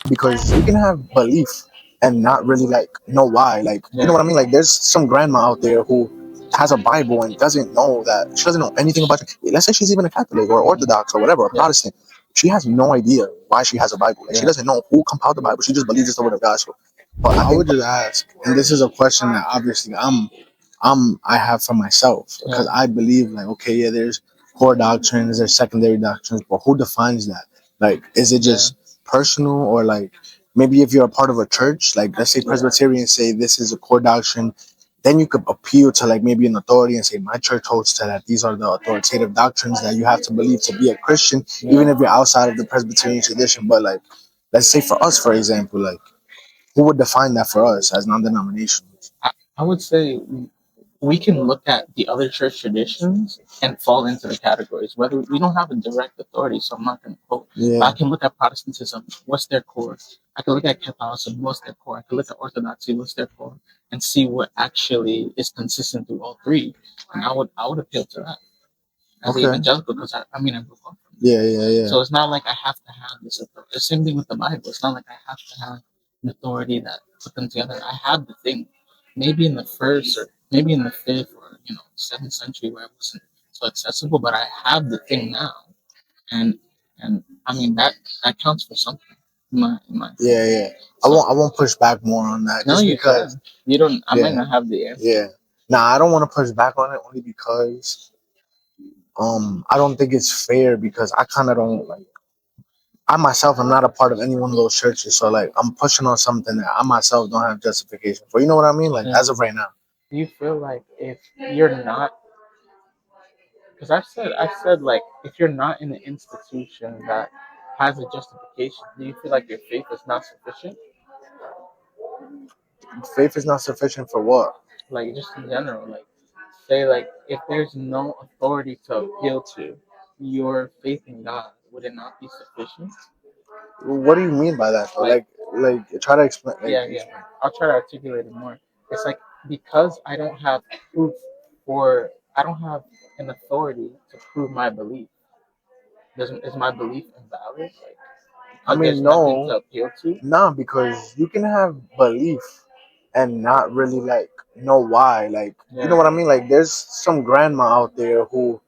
because you can have belief and not really like know why. Like, you know Yeah. what I mean? Like, there's some grandma out there who has a Bible and doesn't know that she doesn't know anything about it. Let's say she's even a Catholic or Orthodox or whatever, or Yeah. Protestant. She has no idea why she has a Bible. Like, she Yeah. doesn't know who compiled the Bible. She just believes it's the word of God. So, but I would just ask, and this is a question that obviously I have for myself Yeah. because I believe like, okay, yeah, there's core doctrines, there's secondary doctrines, but who defines that? Like, is it Yeah. just personal, or like maybe if you're a part of a church, like let's say Yeah. Presbyterians say this is a core doctrine, then you could appeal to like maybe an authority and say my church holds to that. These are the authoritative doctrines that you have to believe to be a Christian, Yeah. even if you're outside of the Presbyterian tradition. But like, let's say for us, for example, like who would define that for us as non-denominational? I would say we can look at the other church traditions and fall into the categories. Whether we don't have a direct authority, so I'm not going to quote. But I Yeah. can look at Protestantism, what's their core? I can look at Catholicism, what's their core? I can look at Orthodoxy, what's their core, and see what actually is consistent through all three. And I would appeal to that as an Okay. evangelical because I mean I grew up from it. Yeah. So it's not like I have to have this authority. The same thing with the Bible. It's not like I have to have an authority that put them together. I have the thing. Maybe in the first or maybe in the fifth or 7th century where it wasn't so accessible, but I have the thing now, and I mean that counts for something. In my Yeah. I so won't push back more on that no, just you because. can. You don't. I might Yeah. not have the answer. Yeah. Nah, I don't want to push back on it only because I don't think it's fair because I kind of don't like. I myself am not a part of any one of those churches, so like I'm pushing on something that I myself don't have justification for. You know what I mean? Like Yeah. as of right now. Do you feel like if you're not, because I said like if you're not in an institution that has a justification, do you feel like your faith is not sufficient? Faith is not sufficient for what? Like just in general, like say like if there's no authority to appeal to, your faith in God would it not be sufficient? What do you mean by that though? Like Like try to explain. Like, yeah. I'll try to articulate it more. It's like because I don't have proof or I don't have an authority to prove my belief. Is my belief invalid? Like I because mean, there's nothing to no, appeal to. nah, because you can have belief and not really like know why. Like, you know Yeah. what I mean? Like, there's some grandma out there who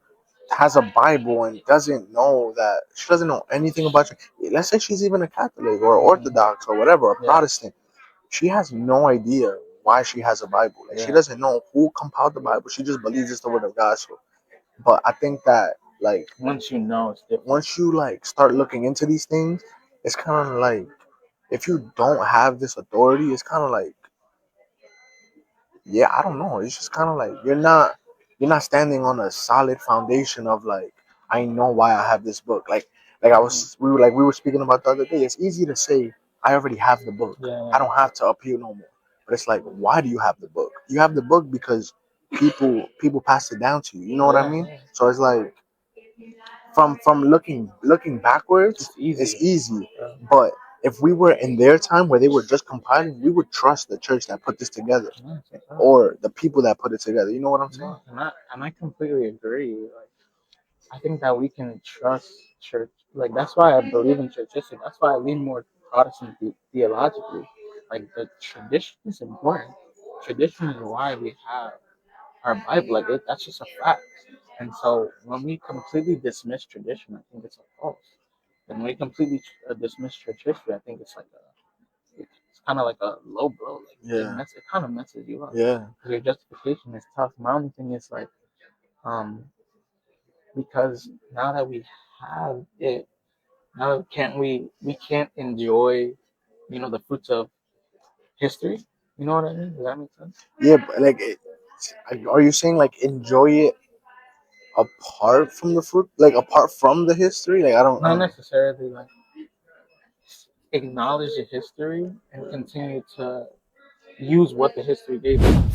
has a Bible and doesn't know that she doesn't know anything about you. Let's say she's even a Catholic or Mhm. Orthodox or whatever, a Yeah. Protestant. She has no idea why she has a Bible. Like, she Yeah. doesn't know who compiled the Bible. She just believes it's the word of God. So, but I think that like Once you know, it's different. once you like start looking into these things, it's kind of like if you don't have this authority, it's kind of like, yeah, I don't know. It's just kind of like you're not standing on a solid foundation of like I know why I have this book. Like Mhm. we were speaking about the other day. It's easy to say I already have the book. I Yeah. don't have to appeal no more. But it's like, why do you have the book? You have the book because people passed it down to you. You know what I Yeah. mean? Yeah. So it's like from looking backwards, It's it's easy. easy. Yeah. But if we were in their time where they were just compiling, we would trust the church that put this together Yeah, it's a fact. or the people that put it together. You know what I'm saying? No, and I completely agree. Like I think that we can trust church. Like that's why I believe in church history. That's why I lean more Protestant theologically. Like the tradition is important. Tradition is why we have our Bible. Like that's just a fact. And so when we completely dismiss tradition, I think it's a false. And when we completely dismiss church history, I think it's kind of like a low blow. Like Yeah, it kind of messes you up. yeah. 'Cause your justification is tough. My only thing is like um because now that we have it, now we can't enjoy the fruits of history. You know what I mean? Does that make sense? Yeah, but like, are you saying like enjoy it apart from the fruit, like apart from the history? Like, I Not don't. necessarily like acknowledge the history and continue to use what the history gave us.